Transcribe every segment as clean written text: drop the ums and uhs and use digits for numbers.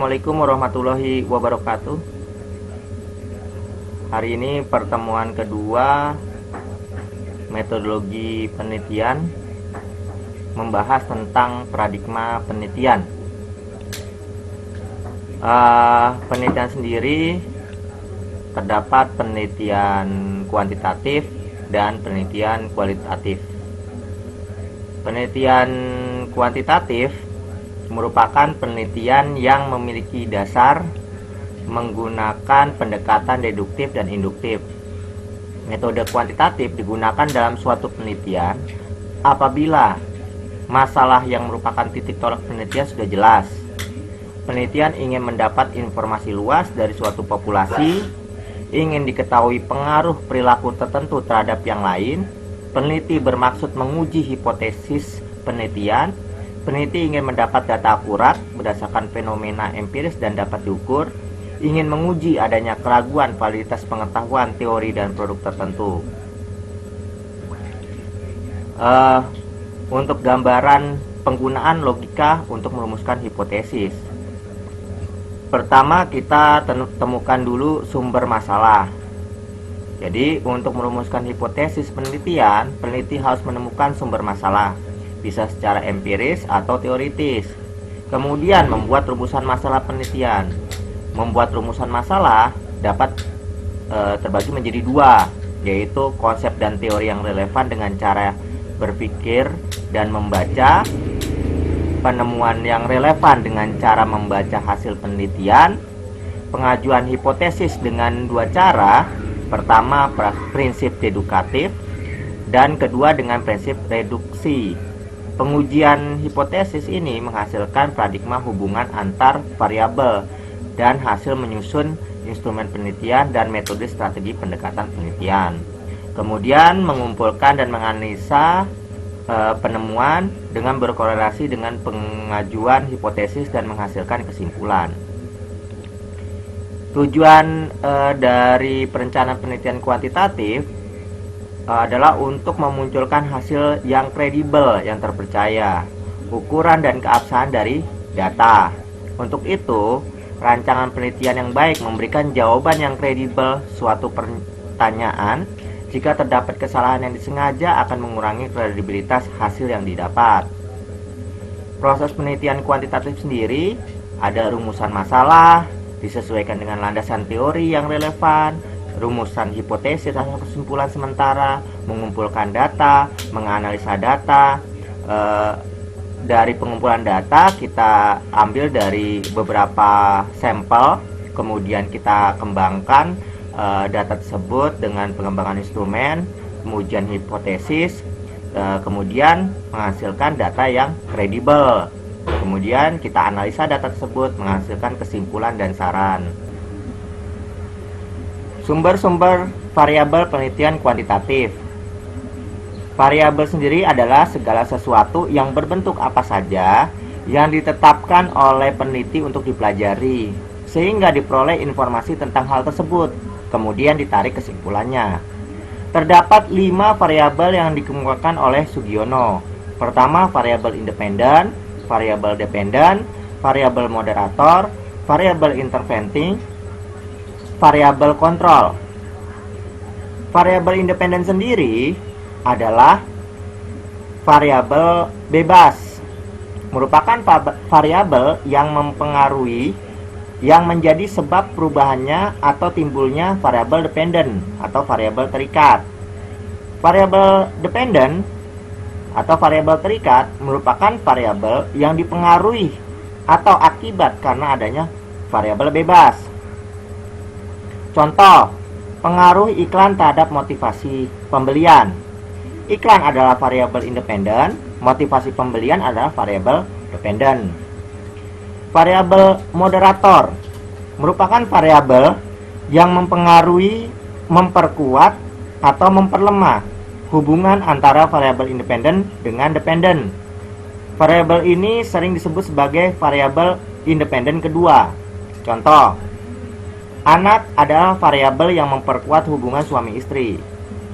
Assalamualaikum warahmatullahi wabarakatuh. Hari ini pertemuan kedua metodologi penelitian membahas tentang paradigma penelitian. Penelitian sendiri terdapat penelitian kuantitatif dan penelitian kualitatif. Penelitian kuantitatif merupakan penelitian yang memiliki dasar menggunakan pendekatan deduktif dan induktif. Metode kuantitatif digunakan dalam suatu penelitian apabila masalah yang merupakan titik tolak penelitian sudah jelas. Penelitian ingin mendapat informasi luas dari suatu populasi, ingin diketahui pengaruh perilaku tertentu terhadap yang lain. Peneliti bermaksud menguji hipotesis penelitian. Peneliti ingin mendapat data akurat berdasarkan fenomena empiris dan dapat diukur, ingin menguji adanya keraguan validitas pengetahuan, teori, dan produk tertentu. Untuk gambaran penggunaan logika untuk merumuskan hipotesis. Pertama, kita temukan dulu sumber masalah. Jadi, untuk merumuskan hipotesis penelitian, peneliti harus menemukan sumber masalah. Bisa secara empiris atau teoritis. Kemudian membuat rumusan masalah penelitian. Membuat rumusan masalah dapat terbagi menjadi dua, yaitu konsep dan teori yang relevan dengan cara berpikir dan membaca, penemuan yang relevan dengan cara membaca hasil penelitian, pengajuan hipotesis dengan dua cara, pertama prinsip dedukatif dan kedua dengan prinsip reduksi. Pengujian hipotesis ini menghasilkan paradigma hubungan antar variabel dan hasil menyusun instrumen penelitian dan metode strategi pendekatan penelitian. Kemudian mengumpulkan dan menganalisa penemuan dengan berkorelasi dengan pengajuan hipotesis dan menghasilkan kesimpulan. Tujuan dari perencanaan penelitian kuantitatif adalah untuk memunculkan hasil yang kredibel, yang terpercaya, ukuran dan keabsahan dari data. Untuk itu, rancangan penelitian yang baik memberikan jawaban yang kredibel suatu pertanyaan. Jika terdapat kesalahan yang disengaja akan mengurangi kredibilitas hasil yang didapat. Proses penelitian kuantitatif sendiri ada rumusan masalah, disesuaikan dengan landasan teori yang relevan, rumusan hipotesis atau kesimpulan sementara, mengumpulkan data, menganalisa data. Dari pengumpulan data kita ambil dari beberapa sampel, kemudian kita kembangkan data tersebut dengan pengembangan instrumen, pengujian hipotesis, kemudian menghasilkan data yang kredibel. Kemudian kita analisa data tersebut, menghasilkan kesimpulan dan saran. Sumber-sumber variabel penelitian kuantitatif. Variabel sendiri adalah segala sesuatu yang berbentuk apa saja yang ditetapkan oleh peneliti untuk dipelajari, sehingga diperoleh informasi tentang hal tersebut, kemudian ditarik kesimpulannya. Terdapat 5 variabel yang dikemukakan oleh Sugiono. Pertama, variabel independen, variabel dependen, variabel moderator, variabel interventing, variabel kontrol. Variabel independen sendiri adalah variabel bebas, merupakan variabel yang mempengaruhi yang menjadi sebab perubahannya atau timbulnya variabel dependen atau variabel terikat. Variabel dependen atau variabel terikat merupakan variabel yang dipengaruhi atau akibat karena adanya variabel bebas. Contoh, pengaruh iklan terhadap motivasi pembelian. Iklan adalah variabel independen, motivasi pembelian adalah variabel dependen. Variabel moderator merupakan variabel yang mempengaruhi, memperkuat, atau memperlemah hubungan antara variabel independen dengan dependen. Variabel ini sering disebut sebagai variabel independen kedua. Contoh, anak adalah variabel yang memperkuat hubungan suami istri.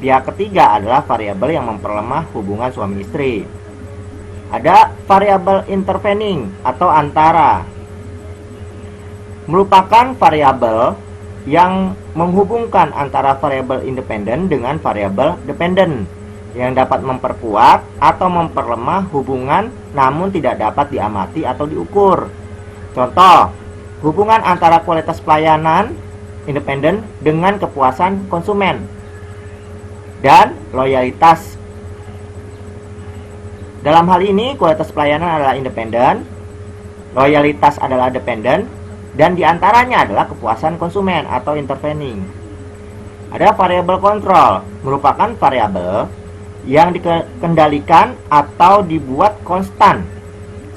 Pihak ketiga adalah variabel yang memperlemah hubungan suami istri. Ada variabel intervening atau antara. merupakan variabel yang menghubungkan antara variabel independen dengan variabel dependen yang dapat memperkuat atau memperlemah hubungan namun tidak dapat diamati atau diukur. Contoh, hubungan antara kualitas pelayanan independen dengan kepuasan konsumen dan loyalitas. Dalam hal ini, kualitas pelayanan adalah independen, loyalitas adalah dependen, dan diantaranya adalah kepuasan konsumen atau intervening. Ada variabel kontrol, merupakan variabel yang dikendalikan atau dibuat konstan,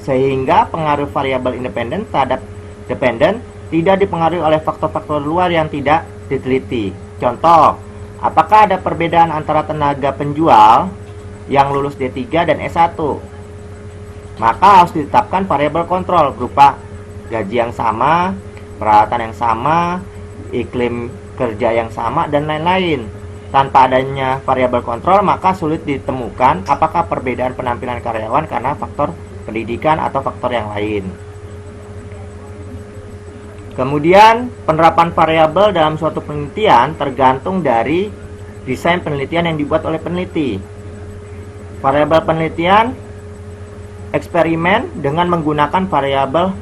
sehingga pengaruh variabel independen terhadap dependen tidak dipengaruhi oleh faktor-faktor luar yang tidak diteliti. Contoh, apakah ada perbedaan antara tenaga penjual yang lulus D3 dan S1? Maka harus ditetapkan variabel kontrol berupa gaji yang sama, peralatan yang sama, iklim kerja yang sama, dan lain-lain. Tanpa adanya variabel kontrol, maka sulit ditemukan apakah perbedaan penampilan karyawan karena faktor pendidikan atau faktor yang lain. Kemudian, penerapan variabel dalam suatu penelitian tergantung dari desain penelitian yang dibuat oleh peneliti. Variabel penelitian eksperimen dengan menggunakan variabel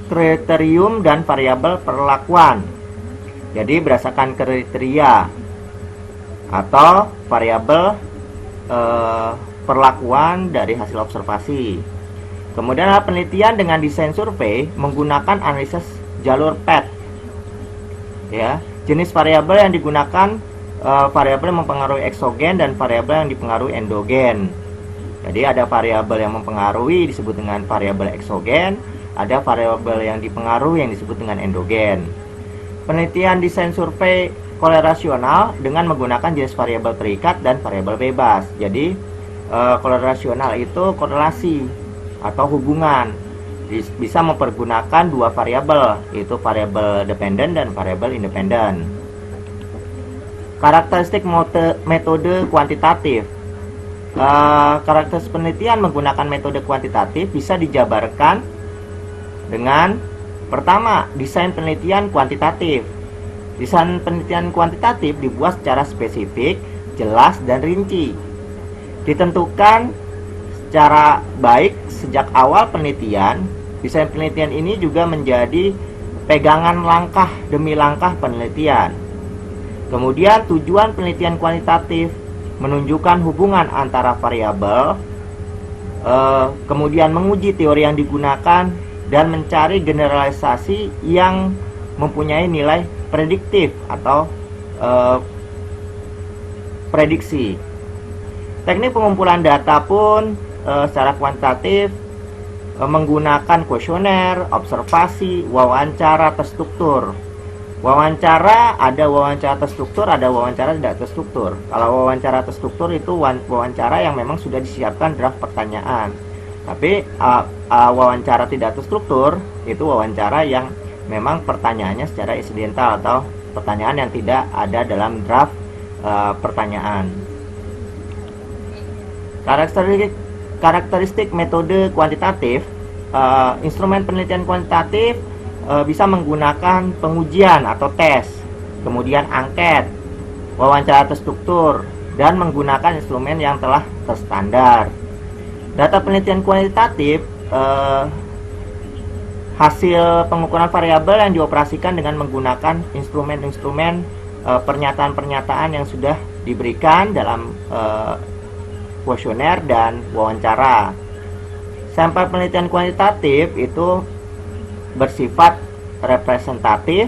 kriterium dan variabel perlakuan. Jadi berdasarkan kriteria atau variabel perlakuan dari hasil observasi. Kemudian ada penelitian dengan desain survei menggunakan analisis jalur PET. Ya, jenis variabel yang digunakan variabel yang mempengaruhi eksogen dan variabel yang dipengaruhi endogen. Jadi ada variabel yang mempengaruhi disebut dengan variabel eksogen, ada variabel yang dipengaruhi yang disebut dengan endogen. Penelitian desain survei korelasional dengan menggunakan jenis variabel terikat dan variabel bebas. Jadi korelasional itu korelasi atau hubungan, bisa mempergunakan dua variabel, yaitu variabel dependen dan variabel independen. Karakteristik metode kuantitatif. Karakteristik penelitian menggunakan metode kuantitatif bisa dijabarkan dengan pertama, desain penelitian kuantitatif. Desain penelitian kuantitatif dibuat secara spesifik, jelas, dan rinci. Ditentukan secara baik sejak awal penelitian. Desain penelitian ini juga menjadi pegangan langkah demi langkah penelitian. Kemudian tujuan penelitian kuantitatif menunjukkan hubungan antara variabel, kemudian menguji teori yang digunakan, dan mencari generalisasi yang mempunyai nilai prediktif atau prediksi. Teknik pengumpulan data pun secara kuantitatif menggunakan kuesioner, observasi, wawancara terstruktur. Wawancara, ada wawancara terstruktur, ada wawancara tidak terstruktur. Kalau wawancara terstruktur itu wawancara yang memang sudah disiapkan draft pertanyaan. Tapi wawancara tidak terstruktur itu wawancara yang memang pertanyaannya secara insidental atau pertanyaan yang tidak ada dalam draft pertanyaan. Karakteristik metode kuantitatif. Instrumen penelitian kuantitatif bisa menggunakan pengujian atau tes, kemudian angket, wawancara terstruktur, dan menggunakan instrumen yang telah terstandar. Data penelitian kuantitatif hasil pengukuran variabel yang dioperasikan dengan menggunakan instrumen-instrumen pernyataan-pernyataan yang sudah diberikan dalam kuesioner dan wawancara. Sampel penelitian kuantitatif itu bersifat representatif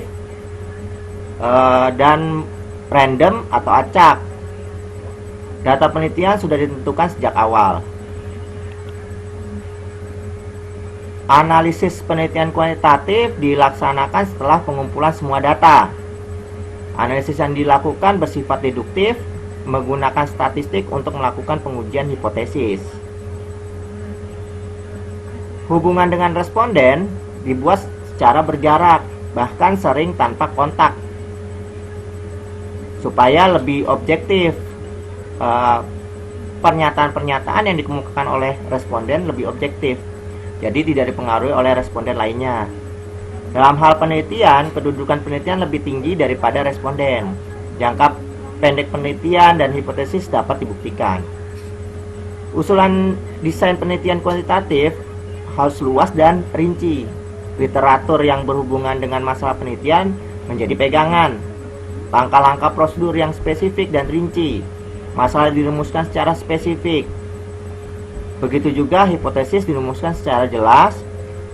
dan random atau acak. Data penelitian sudah ditentukan sejak awal. Analisis penelitian kuantitatif dilaksanakan setelah pengumpulan semua data. Analisis yang dilakukan bersifat deduktif, menggunakan statistik untuk melakukan pengujian hipotesis. Hubungan dengan responden dibuat secara berjarak, bahkan sering tanpa kontak, supaya lebih objektif. Pernyataan-pernyataan yang dikemukakan oleh responden lebih objektif. jadi tidak dipengaruhi oleh responden lainnya. Dalam hal penelitian, kedudukan penelitian lebih tinggi daripada responden. Jangka pendek penelitian dan hipotesis dapat dibuktikan. Usulan desain penelitian kuantitatif harus luas dan rinci. Literatur yang berhubungan dengan masalah penelitian menjadi pegangan. Langkah-langkah prosedur yang spesifik dan rinci. Masalah dirumuskan secara spesifik. Begitu juga hipotesis dirumuskan secara jelas.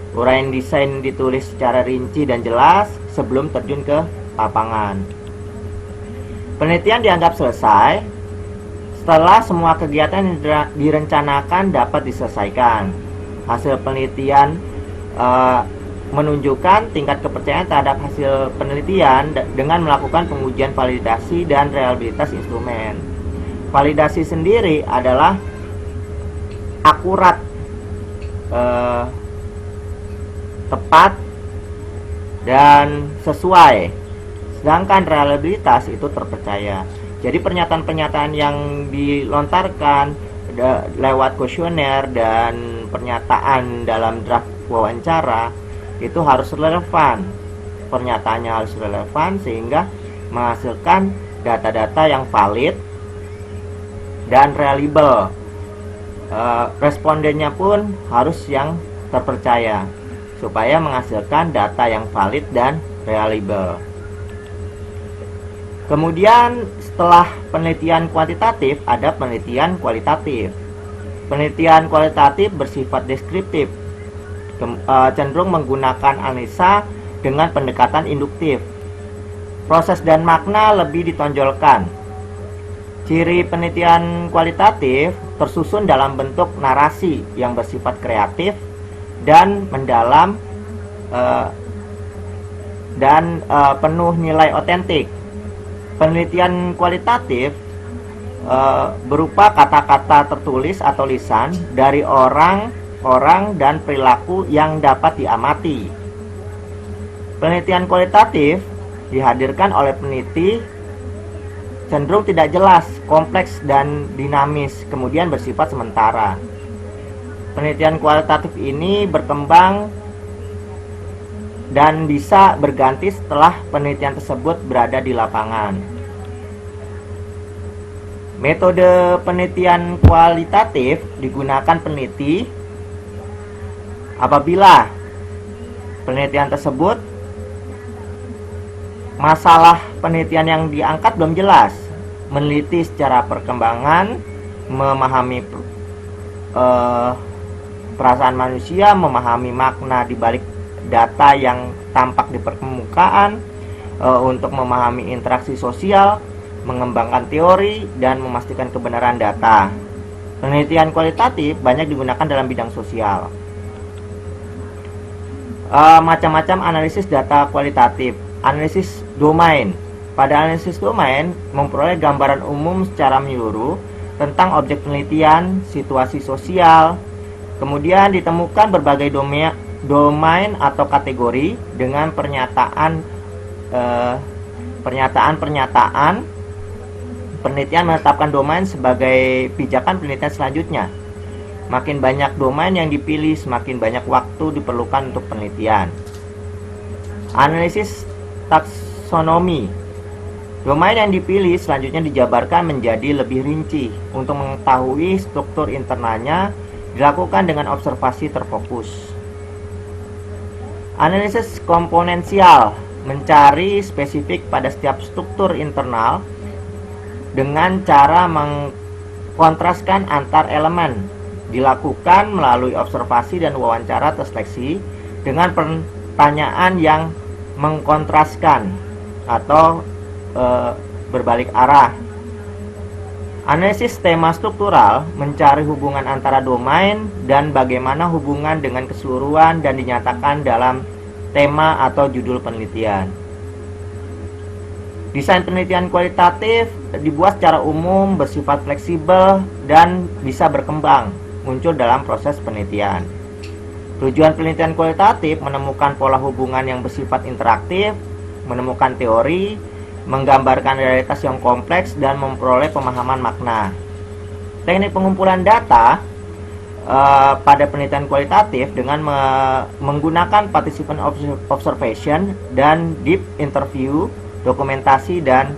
Uraian desain ditulis secara rinci dan jelas sebelum terjun ke lapangan. Penelitian dianggap selesai setelah semua kegiatan yang direncanakan dapat diselesaikan. Hasil penelitian menunjukkan tingkat kepercayaan terhadap hasil penelitian dengan melakukan pengujian validasi dan reliabilitas instrumen. Validasi sendiri adalah akurat, tepat, dan sesuai. Sedangkan reliabilitas itu terpercaya. Jadi pernyataan-pernyataan yang dilontarkan lewat kuesioner dan pernyataan dalam draft wawancara itu harus relevan. Pernyataannya harus relevan sehingga menghasilkan data-data yang valid dan reliable. Respondennya pun harus yang terpercaya supaya menghasilkan data yang valid dan reliable. Kemudian setelah penelitian kuantitatif ada penelitian kualitatif. Penelitian kualitatif bersifat deskriptif, cenderung menggunakan analisa dengan pendekatan induktif. Proses dan makna lebih ditonjolkan. Ciri penelitian kualitatif tersusun dalam bentuk narasi yang bersifat kreatif dan mendalam dan penuh nilai otentik. Penelitian kualitatif berupa kata-kata tertulis atau lisan dari orang dan perilaku yang dapat diamati. Penelitian kualitatif dihadirkan oleh peneliti cenderung tidak jelas, kompleks, dan dinamis, kemudian bersifat sementara. Penelitian kualitatif ini berkembang dan bisa berganti setelah penelitian tersebut berada di lapangan. Metode penelitian kualitatif digunakan peneliti apabila penelitian tersebut masalah penelitian yang diangkat belum jelas, meneliti secara perkembangan, memahami perasaan manusia, memahami makna di balik data yang tampak di permukaan, untuk memahami interaksi sosial, mengembangkan teori, dan memastikan kebenaran data. Penelitian kualitatif banyak digunakan dalam bidang sosial. Macam-macam analisis data kualitatif. Analisis domain. Pada analisis domain memperoleh gambaran umum secara menyeluruh tentang objek penelitian, situasi sosial. Kemudian ditemukan berbagai domain atau kategori dengan pernyataan penelitian menetapkan domain sebagai pijakan penelitian selanjutnya. Makin banyak domain yang dipilih, semakin banyak waktu diperlukan untuk penelitian. Analisis taksonomi. Domain yang dipilih selanjutnya dijabarkan menjadi lebih rinci. Untuk mengetahui struktur internalnya dilakukan dengan observasi terfokus. Analisis komponensial, mencari spesifik pada setiap struktur internal dengan cara mengkontraskan antar elemen. Dilakukan melalui observasi dan wawancara terseleksi dengan pertanyaan yang mengkontraskan atau berbalik arah. Analisis tema struktural, mencari hubungan antara domain dan bagaimana hubungan dengan keseluruhan dan dinyatakan dalam tema atau judul penelitian. Desain penelitian kualitatif dibuat secara umum, bersifat fleksibel, dan bisa berkembang, muncul dalam proses penelitian. Tujuan penelitian kualitatif menemukan pola hubungan yang bersifat interaktif, menemukan teori, menggambarkan realitas yang kompleks, dan memperoleh pemahaman makna. Teknik pengumpulan data pada penelitian kualitatif dengan menggunakan participant observation dan deep interview, dokumentasi dan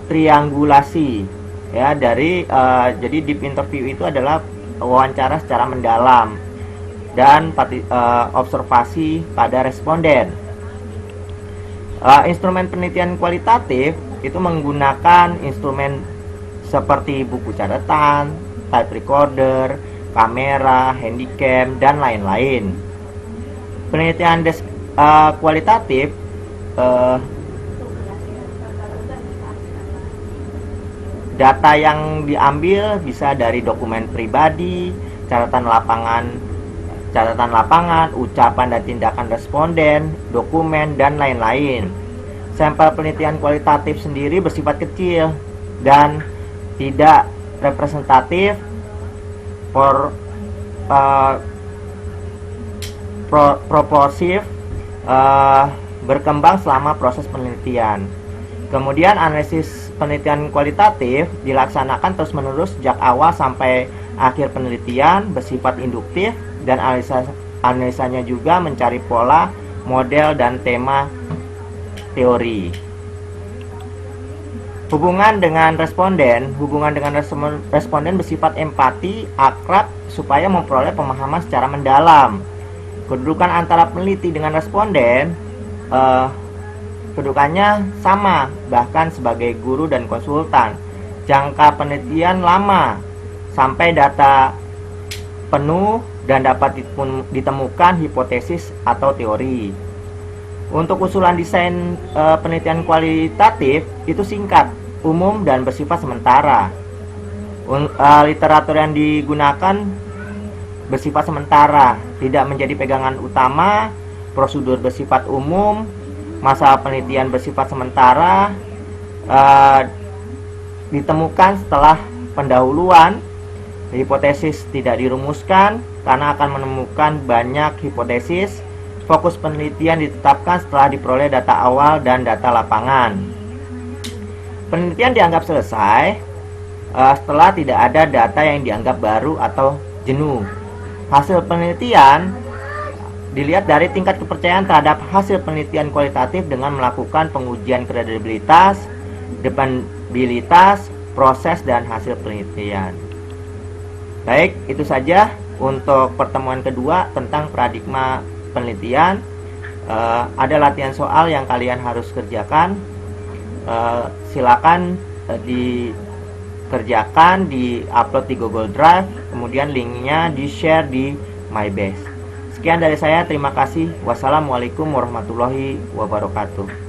triangulasi ya jadi deep interview itu adalah wawancara secara mendalam dan observasi pada responden. Instrumen penelitian kualitatif itu menggunakan instrumen seperti buku catatan, tape recorder, kamera, handycam, dan lain-lain. Penelitian kualitatif data yang diambil bisa dari dokumen pribadi, catatan lapangan, ucapan dan tindakan responden, dokumen, dan lain-lain. Sampel penelitian kualitatif sendiri bersifat kecil dan tidak representatif proporsif berkembang selama proses penelitian. Kemudian analisis penelitian kualitatif dilaksanakan terus-menerus sejak awal sampai akhir penelitian, bersifat induktif, dan analisanya juga mencari pola, model, dan tema teori. Hubungan dengan responden bersifat empati, akrab, supaya memperoleh pemahaman secara mendalam. Kedudukan antara peneliti dengan responden kedudukannya sama, bahkan sebagai guru dan konsultan. Jangka penelitian lama sampai data penuh dan dapat ditemukan hipotesis atau teori. Untuk usulan desain penelitian kualitatif itu singkat, umum, dan bersifat sementara. Literatur yang digunakan bersifat sementara, tidak menjadi pegangan utama. Prosedur bersifat umum, masa penelitian bersifat sementara, ditemukan setelah pendahuluan. Hipotesis tidak dirumuskan karena akan menemukan banyak hipotesis. Fokus penelitian ditetapkan setelah diperoleh data awal dan data lapangan. Penelitian dianggap selesai setelah tidak ada data yang dianggap baru atau jenuh. Hasil penelitian dilihat dari tingkat kepercayaan terhadap hasil penelitian kualitatif dengan melakukan pengujian kredibilitas, dependabilitas, proses, dan hasil penelitian. Baik, itu saja untuk pertemuan kedua tentang paradigma penelitian. Ada latihan soal yang kalian harus kerjakan. Silakan dikerjakan, di-upload di Google Drive, kemudian linknya di-share di MyBase. Sekian dari saya, terima kasih. Wassalamualaikum warahmatullahi wabarakatuh.